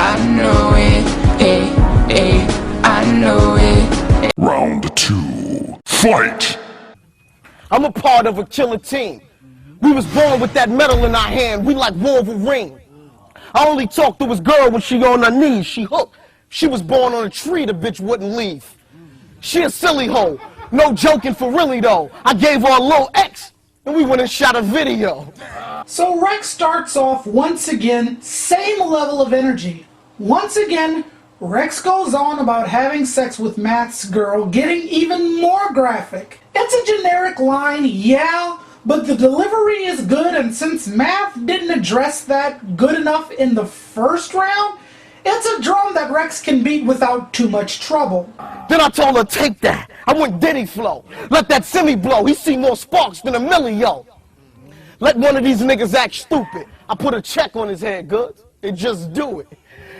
I know it, I know it. Round 2, fight! I'm a part of a killer team. We was born with that metal in our hand, we like Wolverine. I only talk to his girl when she on her knees, she hooked. She was born on a tree, the bitch wouldn't leave. She a silly hoe, no joking for really though. I gave her a little X, and we went and shot a video. So Rex starts off once again, same level of energy. Once again, Rex goes on about having sex with Math's girl, getting even more graphic. It's a generic line, yeah, but the delivery is good, and since Math didn't address that good enough in the first round, it's a drum that Rex can beat without too much trouble. Then I told her, take that. I went Diddy flow. Let that semi blow. He see more sparks than a millio. Let one of these niggas act stupid. I put a check on his head, good? And just do it.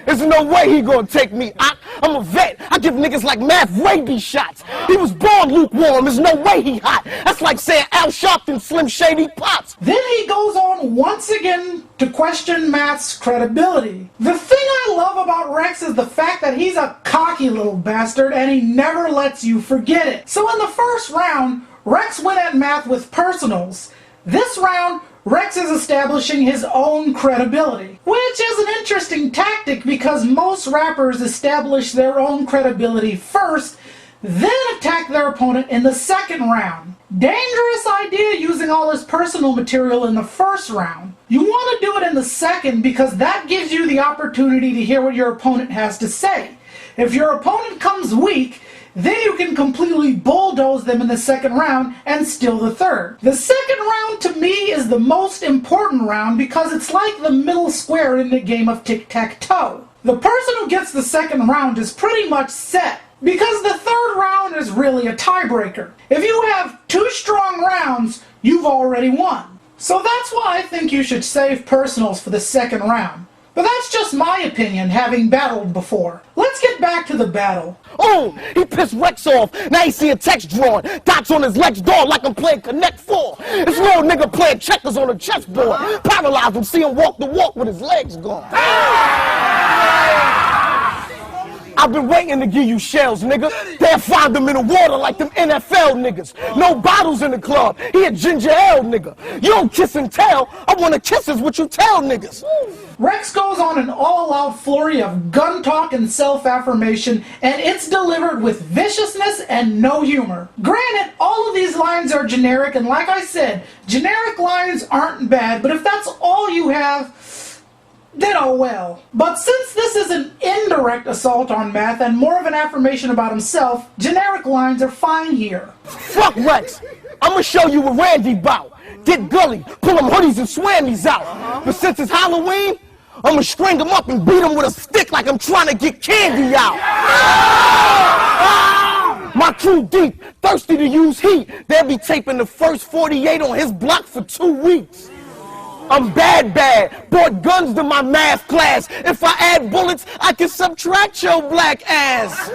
There's no way he gonna take me. I'm a vet. I give niggas like Math rabies shots. He was born lukewarm. There's no way he hot. That's like saying Al Sharpton Slim Shady pops. Then he goes on once again to question Math's credibility. The thing I love about Rex is the fact that he's a cocky little bastard and he never lets you forget it. So in the first round, Rex went at Math with personals. This round, Rex is establishing his own credibility, which is an interesting tactic because most rappers establish their own credibility first, then attack their opponent in the second round. Dangerous idea using all this personal material in the first round. You want to do it in the second because that gives you the opportunity to hear what your opponent has to say. If your opponent comes weak, then you can completely bulldoze them in the second round and steal the third. The second round to me is the most important round because it's like the middle square in the game of tic-tac-toe. The person who gets the second round is pretty much set because the third round is really a tiebreaker. If you have 2 strong rounds, you've already won. So that's why I think you should save personals for the second round. But that's just my opinion, having battled before. Let's get back to the battle. Oh, he pissed Rex off. Now he see a text drawn. Dots on his legs door like I'm playing Connect 4. This little nigga playing checkers on a chessboard. Paralyzed him, see him walk the walk with his legs gone. I've been waiting to give you shells, nigga. They'll find them in the water like them NFL niggas. No bottles in the club. He a ginger ale nigga. You don't kiss and tell. I want to kiss is what you tell niggas. Rex goes on an all-out flurry of gun talk and self-affirmation, and it's delivered with viciousness and no humor. Granted, all of these lines are generic, and like I said, generic lines aren't bad, but if that's all you have, then oh well. But since this is an indirect assault on Math and more of an affirmation about himself, generic lines are fine here. Fuck Rex. I'ma show you what Randy bout. Get gully, pull them hoodies and swammies out. But since it's Halloween, I'ma string him up and beat him with a stick like I'm trying to get candy out. My crew deep, thirsty to use heat. They'll be taping the first 48 on his block for 2 weeks. I'm bad, bought guns to my math class. If I add bullets, I can subtract your black ass.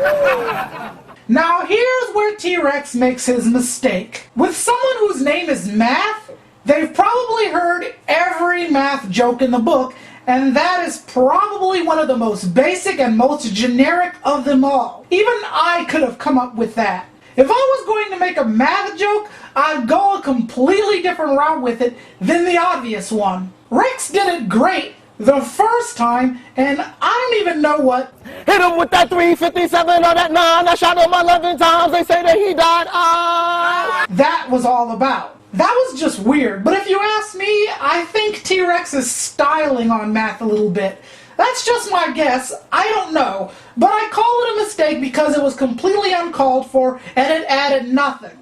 Now here's where T-Rex makes his mistake. With someone whose name is Math, they've probably heard every math joke in the book, and that is probably one of the most basic and most generic of them all. Even I could have come up with that. If I was going to make a math joke, I'd go a completely different route with it than the obvious one. Rex did it great the first time, and I don't even know what. Hit him with that 357 on that 9. I shot him 11 times. They say that he died. That was all about. That was just weird, but if you ask me, I think T-Rex is styling on Math a little bit. That's just my guess, I don't know, but I call it a mistake because it was completely uncalled for and it added nothing.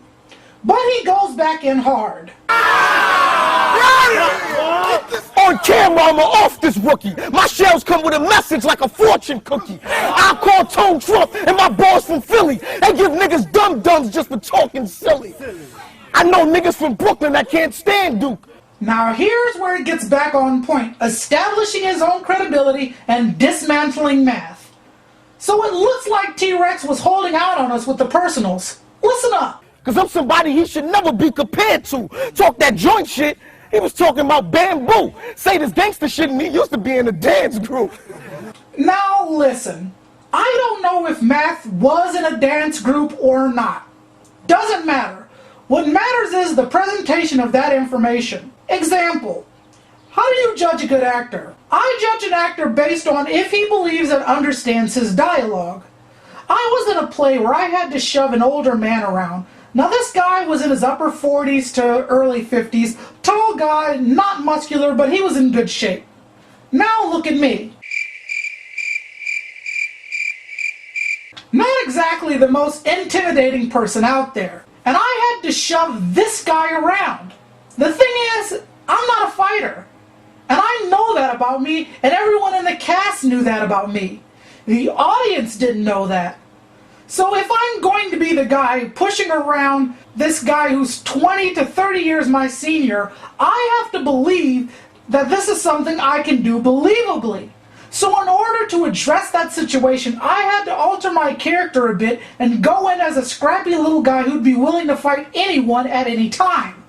But he goes back in hard. On camera, I'ma off this rookie. My shells come with a message like a fortune cookie. I call Tone Trump and my boss from Philly. They give niggas dum-dums just for talking silly. I know niggas from Brooklyn that can't stand Duke. Now here's where it gets back on point, establishing his own credibility and dismantling Math. So it looks like T-Rex was holding out on us with the personals. Listen up. Cause I'm somebody he should never be compared to. Talk that joint shit, he was talking about bamboo. Say this gangster shit and he used to be in a dance group. Now listen, I don't know if Math was in a dance group or not. Doesn't matter. What matters is the presentation of that information. Example, how do you judge a good actor? I judge an actor based on if he believes and understands his dialogue. I was in a play where I had to shove an older man around. Now this guy was in his upper 40s to early 50s, tall guy, not muscular, but he was in good shape. Now look at me. Not exactly the most intimidating person out there. And I had to shove this guy around. The thing is, I'm not a fighter. And I know that about me, and everyone in the cast knew that about me. The audience didn't know that. So if I'm going to be the guy pushing around this guy who's 20 to 30 years my senior, I have to believe that this is something I can do believably. So in order to address that situation, I had to alter my character a bit and go in as a scrappy little guy who'd be willing to fight anyone at any time.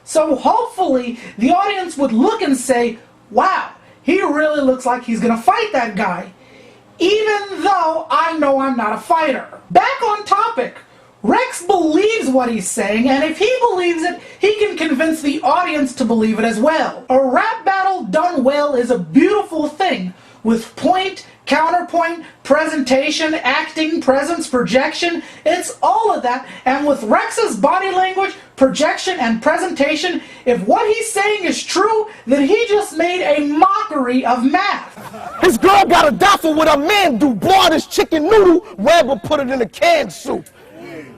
So hopefully the audience would look and say, wow, he really looks like he's gonna fight that guy. Even though I know I'm not a fighter. Back on topic, Rex believes what he's saying, and if he believes it, he can convince the audience to believe it as well. A rap battle done well is a beautiful thing, with point, counterpoint, presentation, acting, presence, projection. It's all of that, and with Rex's body language, projection, and presentation, if what he's saying is true, then he just made a mockery of Math. His girl got a duffel with a man do. Boy, this chicken noodle, Weber put it in a canned soup.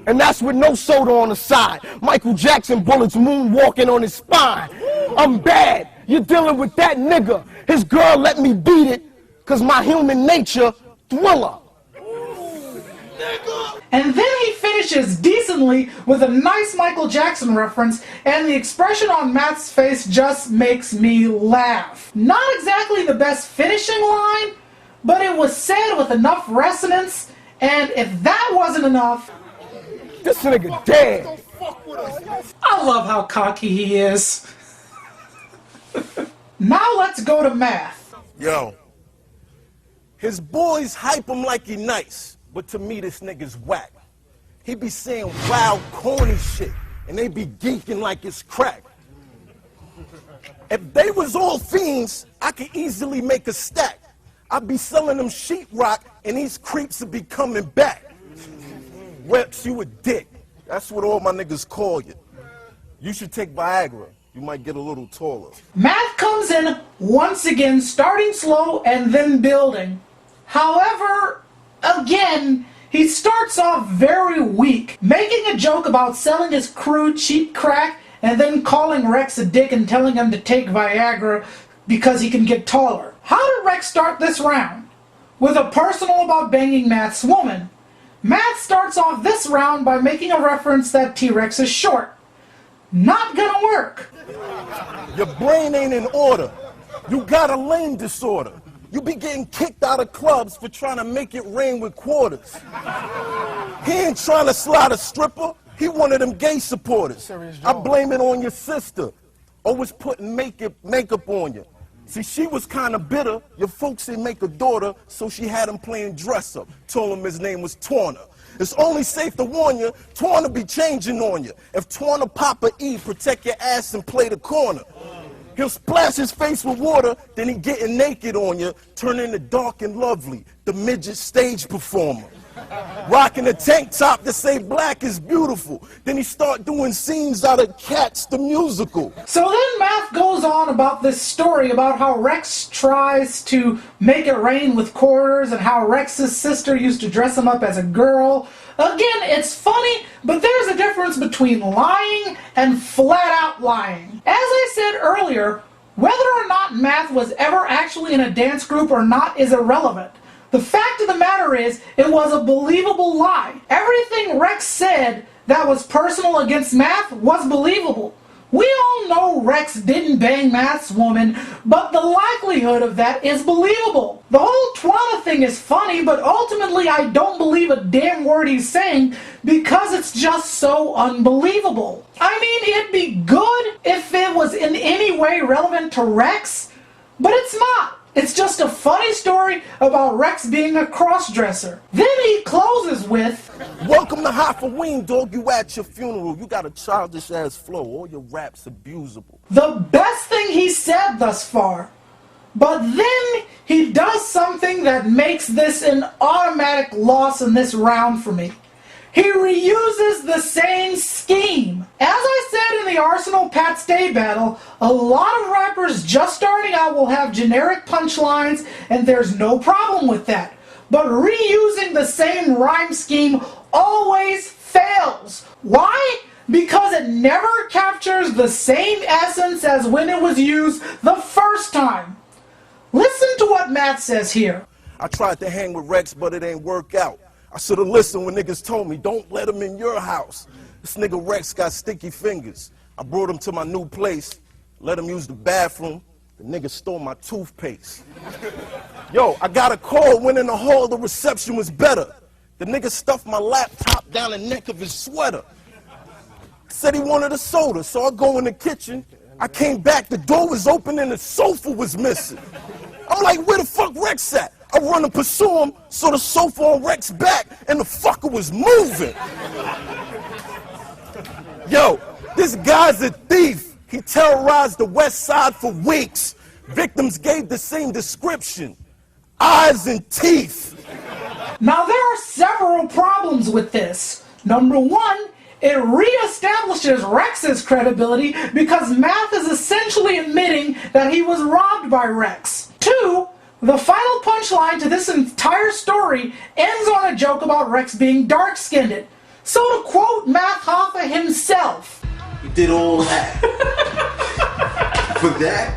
And that's with no soda on the side. Michael Jackson bullets moonwalking on his spine. I'm bad. You're dealing with that nigga. His girl let me beat it, cause my human nature thriller. And then he finishes decently with a nice Michael Jackson reference, and the expression on Matt's face just makes me laugh. Not exactly the best finishing line, but it was said with enough resonance, and if that wasn't enough... This nigga dead. I love how cocky he is. Now let's go to Math. Yo, his boys hype him like he nice, but to me this nigga's whack. He be saying wild, corny shit, and they be geeking like it's crack. If they was all fiends, I could easily make a stack. I'd be selling them sheetrock, and these creeps would be coming back. Reps, you a dick. That's what all my niggas call you. You should take Viagra. You might get a little taller. Math comes in once again, starting slow and then building. However, again, he starts off very weak, making a joke about selling his crew cheap crack and then calling Rex a dick and telling him to take Viagra because he can get taller. How did Rex start this round? With a personal about banging Math's woman. Math starts off this round by making a reference that T-Rex is short. Not gonna work. Your brain ain't in order. You got a lane disorder. You be getting kicked out of clubs for trying to make it rain with quarters. He ain't trying to slide a stripper. He one of them gay supporters. I blame it on your sister. Always putting makeup on you. See, she was kind of bitter. Your folks didn't make a daughter, so she had him playing dress up. Told him his name was Twarner. It's only safe to warn you, Twarner be changing on you. If Twarner Papa E, protect your ass and play the corner. He'll splash his face with water, then he getting naked on you, turn into Dark and Lovely, the midget stage performer. Rocking a tank top to say black is beautiful. Then he start doing scenes out of Cats the musical. So then Math goes on about this story about how Rex tries to make it rain with quarters and how Rex's sister used to dress him up as a girl. Again, it's funny, but there's a difference between lying and flat out lying. As I said earlier, whether or not Math was ever actually in a dance group or not is irrelevant. The fact of the matter is, it was a believable lie. Everything Rex said that was personal against Math was believable. We all know Rex didn't bang Math's woman, but the likelihood of that is believable. The whole Twana thing is funny, but ultimately I don't believe a damn word he's saying because it's just so unbelievable. I mean, it'd be good if it was in any way relevant to Rex, but it's not. It's just a funny story about Rex being a cross-dresser. Then he closes with, Welcome to Hoffa, dog. You at your funeral. You got a childish ass flow. All your raps abusable. the best thing he said thus far. But then he does something that makes this an automatic loss in this round for me. He reuses the same scheme. As I said in the Arsenal Pat Stay battle, a lot of rappers just starting out will have generic punchlines, and there's no problem with that. But reusing the same rhyme scheme always fails. Why? Because it never captures the same essence as when it was used the first time. Listen to what Matt says here. I tried to hang with Rex, but it ain't work out. I should have listened when niggas told me, don't let him in your house. This nigga Rex got sticky fingers. I brought him to my new place, let him use the bathroom. The nigga stole my toothpaste. Yo, I got a call, went in the hall, the reception was better. The nigga stuffed my laptop down the neck of his sweater. Said he wanted a soda, so I go in the kitchen. I came back, the door was open and the sofa was missing. I'm like, where the fuck Rex at? I run to pursue him, so the sofa on Rex's back, and the fucker was moving. Yo, this guy's a thief. He terrorized the West Side for weeks. Victims gave the same description. Eyes and teeth. Now there are several problems with this. Number one, it reestablishes Rex's credibility because Math is essentially admitting that he was robbed by Rex. Two, the final punchline to this entire story ends on a joke about Rex being dark-skinned. So to quote Math Hoffa himself, You did all that. For that?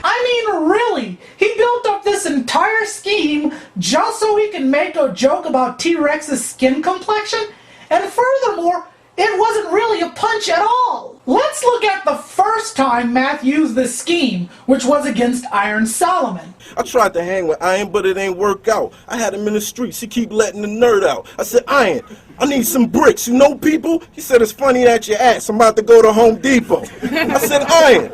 I mean, really, he built up this entire scheme just so he can make a joke about T-Rex's skin complexion? And furthermore, it wasn't really a punch at all. Let's look at the first time Math used this scheme, which was against Iron Solomon. I tried to hang with Iron, but it ain't work out. I had him in the streets, he keep letting the nerd out. I said, Iron, I need some bricks, you know people? He said, it's funny that you asked, I'm about to go to Home Depot. I said, Iron,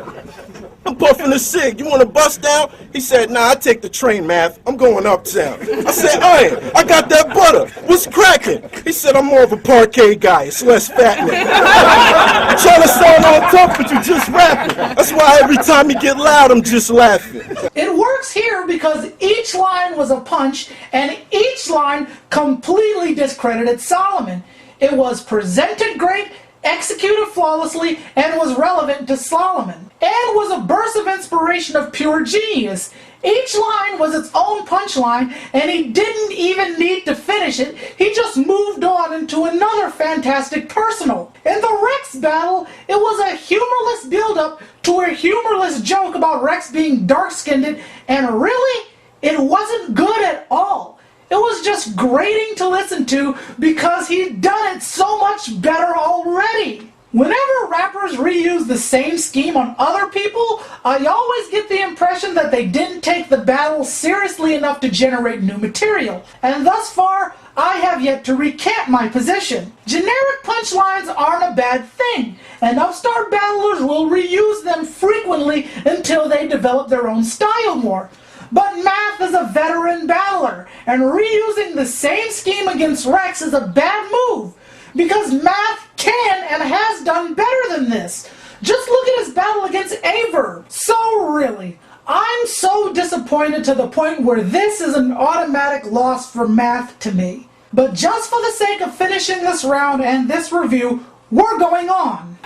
I'm puffing a cig, you want to bust down? He said, nah, I take the train, Math, I'm going uptown. I said, Iron, I got that butter, what's cracking? He said, I'm more of a parquet guy, it's less fattening. I'm trying to sound all tough, but you just rapping. That's why every time you get loud, I'm just laughing. It works here because each line was a punch and each line completely discredited Solomon. It was presented great, executed flawlessly, and was relevant to Solomon. And was a burst of inspiration of pure genius. Each line was its own punchline, and he didn't even need to finish it. He just moved on into another fantastic personal. In the Rex battle, it was a humorless build-up to a humorless joke about Rex being dark-skinned, and really, it wasn't good at all. It was just grating to listen to because he'd done it so much better already. Whenever rappers reuse the same scheme on other people, I always get the impression that they didn't take the battle seriously enough to generate new material. And thus far, I have yet to recant my position. Generic punchlines aren't a bad thing, and upstart battlers will reuse them frequently until they develop their own style more. But Math is a veteran battler, and reusing the same scheme against Rex is a bad move, because Math can and has done better than this. Just look at his battle against Aye-Verb. So really, I'm so disappointed to the point where this is an automatic loss for Math to me. But just for the sake of finishing this round and this review, we're going on.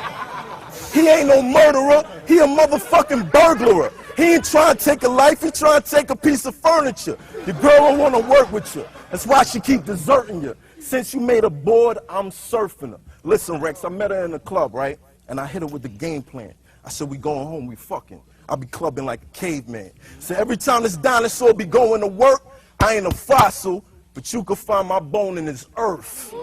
He ain't no murderer, he a motherfucking burglar. He ain't trying to take a life, he trying to take a piece of furniture. Your girl don't want to work with you. That's why she keep deserting you. Since you made her bored, I'm surfing her. Listen, Rex, I met her in the club, right? And I hit her with the game plan. I said, we going home, we fucking. I'll be clubbing like a caveman. So every time this dinosaur be going to work, I ain't a fossil, but you can find my bone in this earth.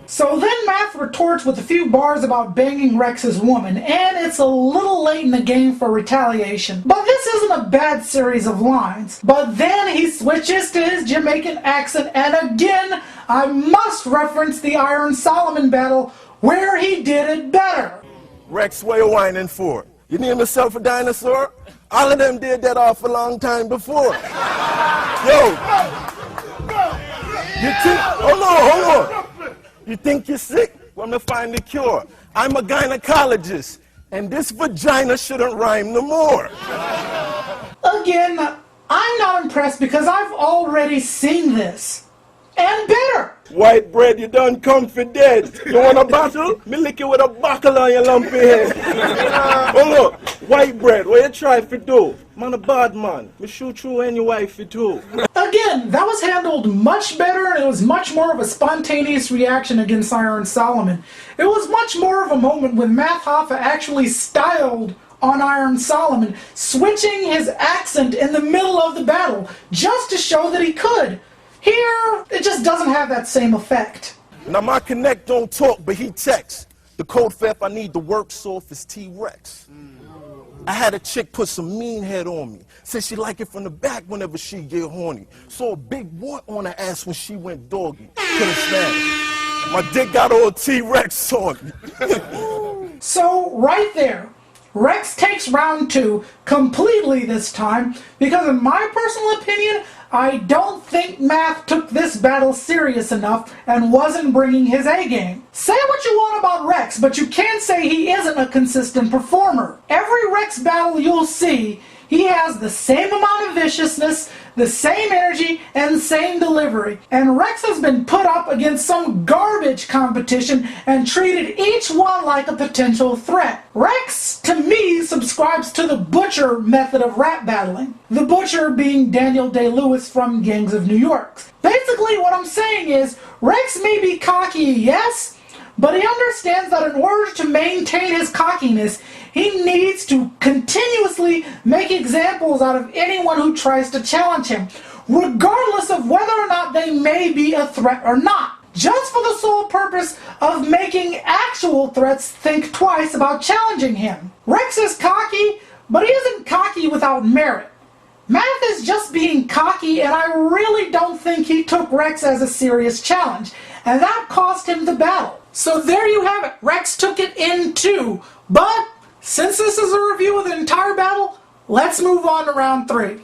So then Math retorts with a few bars about banging Rex's woman, and it's a little late in the game for retaliation. But this isn't a bad series of lines. But then he switches to his Jamaican accent, and again, I must reference the Iron Solomon battle, where he did it better. Rex, what you whining for? You name yourself a dinosaur? All of them did that off a long time before. Yo, you think, hold on. You think you're sick? Well, I'm gonna find the cure. I'm a gynecologist, and this vagina shouldn't rhyme no more. Again, I'm not impressed because I've already seen this. And better. White bread, you done come for dead. You want a battle? Me lick you with a buckle on your lumpy head. Hold on. White bread, what you try for do? Man a bad man. Me shoot you any wife for do. Again, that was handled much better, and it was much more of a spontaneous reaction against Iron Solomon. It was much more of a moment when Matt Hoffa actually styled on Iron Solomon, switching his accent in the middle of the battle, just to show that he could. Here, it just doesn't have that same effect. Now my connect don't talk, but he texts. The code for if I need to work soft is T-Rex. I had a chick put some mean head on me. Said she like it from the back whenever she get horny. Saw a big want on her ass when she went doggy. Couldn't stand it. My dick got all T-Rex on me. So, right there, Rex takes round 2 completely this time, because in my personal opinion, I don't think Math took this battle serious enough and wasn't bringing his A-game. Say what you want about Rex, but you can't say he isn't a consistent performer. Every Rex battle you'll see, he has the same amount of viciousness, the same energy, and same delivery. And Rex has been put up against some garbage competition and treated each one like a potential threat. Rex, to me, subscribes to the Butcher method of rap battling. The Butcher being Daniel Day-Lewis from Gangs of New York. Basically, what I'm saying is, Rex may be cocky, yes, but he understands that in order to maintain his cockiness, he needs to continuously make examples out of anyone who tries to challenge him, regardless of whether or not they may be a threat or not, just for the sole purpose of making actual threats think twice about challenging him. Rex is cocky, but he isn't cocky without merit. Math is just being cocky, and I really don't think he took Rex as a serious challenge, and that cost him the battle. So there you have it. Rex took it in 2, but since this is a review of the entire battle, let's move on to round 3.